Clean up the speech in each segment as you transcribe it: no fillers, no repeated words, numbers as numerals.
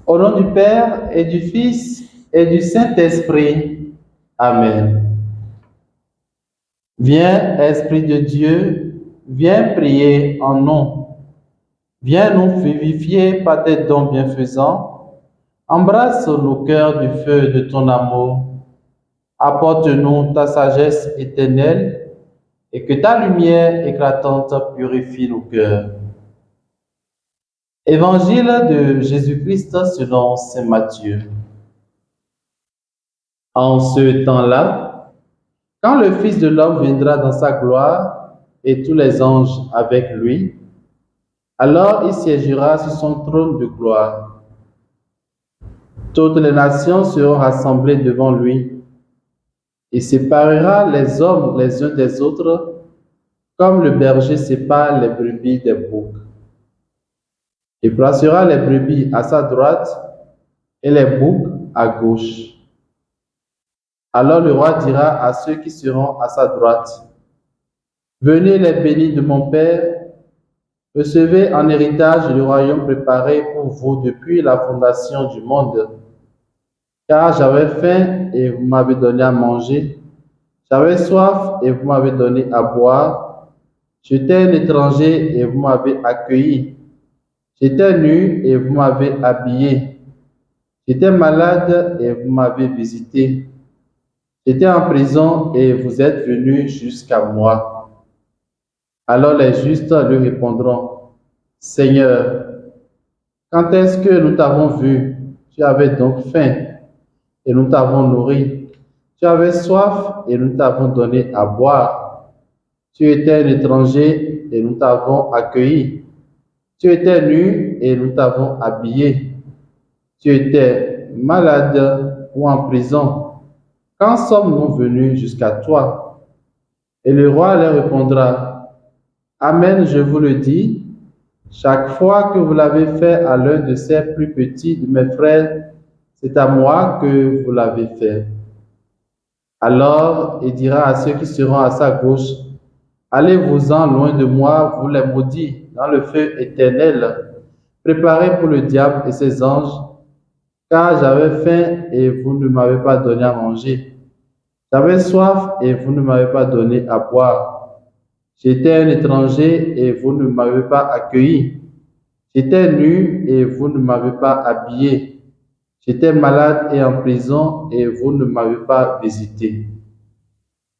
Au nom du Père et du Fils et du Saint-Esprit. Amen. Viens, Esprit de Dieu, viens prier en nous. Viens nous vivifier par tes dons bienfaisants. Embrasse nos cœurs du feu de ton amour. Apporte-nous ta sagesse éternelle et que ta lumière éclatante purifie nos cœurs. Évangile de Jésus-Christ selon saint Matthieu. En ce temps-là, quand le Fils de l'homme viendra dans sa gloire et tous les anges avec lui, alors il siégera sur son trône de gloire. Toutes les nations seront rassemblées devant lui. Il séparera les hommes les uns des autres, comme le berger sépare les brebis des boucs. Il placera les brebis à sa droite et les boucs à gauche. Alors le roi dira à ceux qui seront à sa droite, venez les bénis de mon Père, recevez en héritage le royaume préparé pour vous depuis la fondation du monde. Car j'avais faim et vous m'avez donné à manger, j'avais soif et vous m'avez donné à boire, j'étais un étranger et vous m'avez accueilli, j'étais nu et vous m'avez habillé, j'étais malade et vous m'avez visité. J'étais en prison et vous êtes venus jusqu'à moi. Alors les justes lui répondront, Seigneur, quand est-ce que nous t'avons vu? Tu avais donc faim et nous t'avons nourri. Tu avais soif et nous t'avons donné à boire. Tu étais un étranger et nous t'avons accueilli. Tu étais nu et nous t'avons habillé. Tu étais malade ou en prison. Quand sommes-nous venus jusqu'à toi? Et le roi leur répondra, Amen, je vous le dis, chaque fois que vous l'avez fait à l'un de ces plus petits de mes frères, c'est à moi que vous l'avez fait. Alors il dira à ceux qui seront à sa gauche, allez-vous-en loin de moi, vous les maudits, dans le feu éternel, préparé pour le diable et ses anges, car j'avais faim et vous ne m'avez pas donné à manger. J'avais soif et vous ne m'avez pas donné à boire. J'étais un étranger et vous ne m'avez pas accueilli. J'étais nu et vous ne m'avez pas habillé. J'étais malade et en prison et vous ne m'avez pas visité.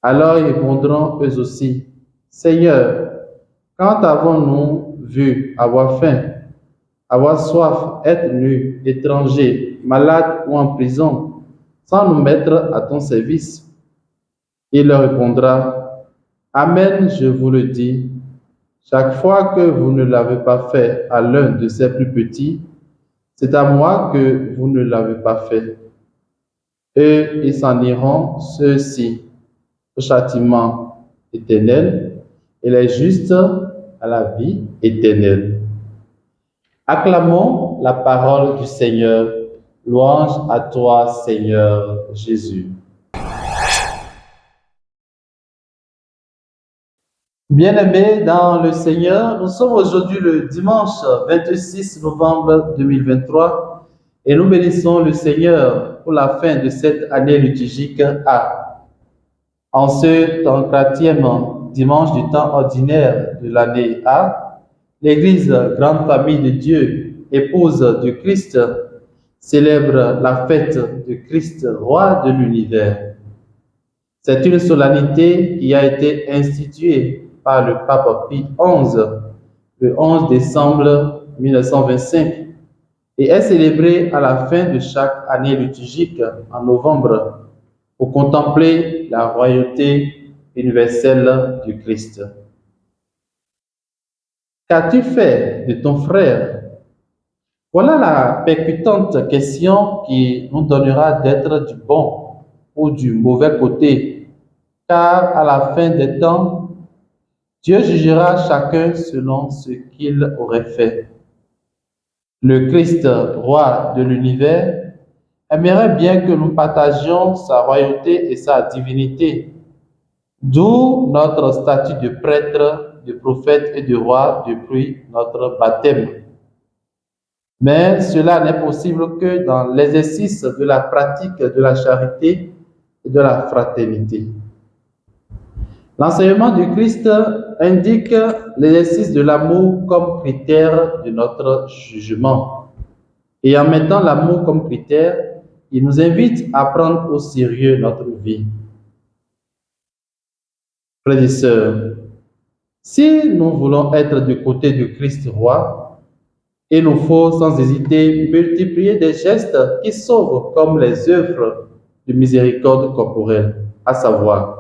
Alors ils répondront eux aussi, Seigneur, quand avons-nous vu avoir faim, avoir soif, être nu, étranger, malade ou en prison, sans nous mettre à ton service? Il leur répondra, Amen, je vous le dis, chaque fois que vous ne l'avez pas fait à l'un de ces plus petits, c'est à moi que vous ne l'avez pas fait. Eux, ils s'en iront, ceux-ci, au châtiment éternel, et les justes à la vie éternelle. Acclamons la parole du Seigneur. Louange à toi, Seigneur Jésus. Bien-aimés dans le Seigneur, nous sommes aujourd'hui le dimanche 26 novembre 2023 et nous bénissons le Seigneur pour la fin de cette année liturgique A. En ce 34e dimanche du temps ordinaire de l'année A, l'Église, grande famille de Dieu, épouse de Christ, célèbre la fête de Christ, roi de l'univers. C'est une solennité qui a été instituée par le pape Pie XI le 11 décembre 1925 et est célébrée à la fin de chaque année liturgique en novembre pour contempler la royauté universelle du Christ. Qu'as-tu fait de ton frère? Voilà la percutante question qui nous donnera d'être du bon ou du mauvais côté car à la fin des temps, Dieu jugera chacun selon ce qu'il aurait fait. Le Christ, roi de l'univers, aimerait bien que nous partagions sa royauté et sa divinité, d'où notre statut de prêtre, de prophète et de roi depuis notre baptême. Mais cela n'est possible que dans l'exercice de la pratique de la charité et de la fraternité. L'enseignement du Christ indique l'exercice de l'amour comme critère de notre jugement. Et en mettant l'amour comme critère, il nous invite à prendre au sérieux notre vie. Frères et sœurs, si nous voulons être du côté du Christ roi, il nous faut sans hésiter multiplier des gestes qui sauvent comme les œuvres de miséricorde corporelle, à savoir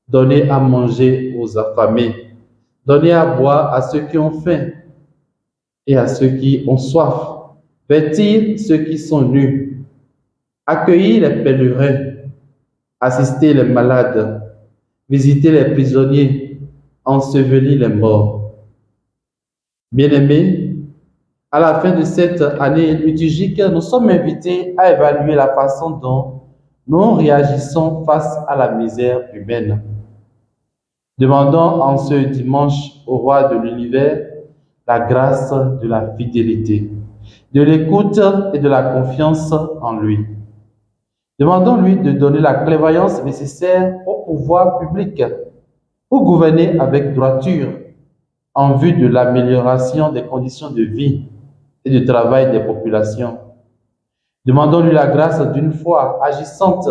donner à manger aux affamés, donner à boire à ceux qui ont faim et à ceux qui ont soif, vêtir ceux qui sont nus, accueillir les pèlerins, assister les malades, visiter les prisonniers, ensevelir les morts. Bien-aimés, à la fin de cette année liturgique, nous sommes invités à évaluer la façon dont nous réagissons face à la misère humaine. Demandons en ce dimanche au roi de l'univers la grâce de la fidélité, de l'écoute et de la confiance en lui. Demandons-lui de donner la clairvoyance nécessaire au pouvoir public pour gouverner avec droiture en vue de l'amélioration des conditions de vie et de travail des populations. Demandons-lui la grâce d'une foi agissante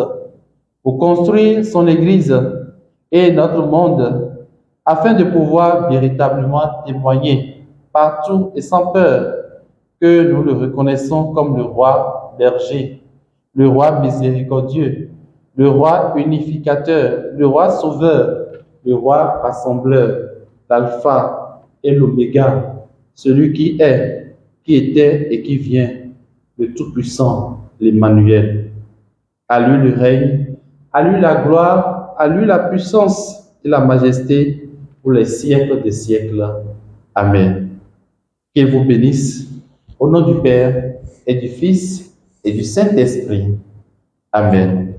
pour construire son Église et notre monde afin de pouvoir véritablement témoigner partout et sans peur que nous le reconnaissons comme le roi berger, le roi miséricordieux, le roi unificateur, le roi sauveur, le roi rassembleur, l'alpha et l'oméga, celui qui est, qui était et qui vient, le Tout-Puissant, l'Emmanuel. À lui le règne, à lui la gloire, à lui la puissance et la majesté pour les siècles des siècles. Amen. Qu'il vous bénisse, au nom du Père et du Fils et du Saint-Esprit. Amen.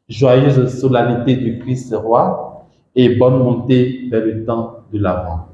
Joyeuse solennité du Christ roi et bonne montée vers le temps de l'Avent.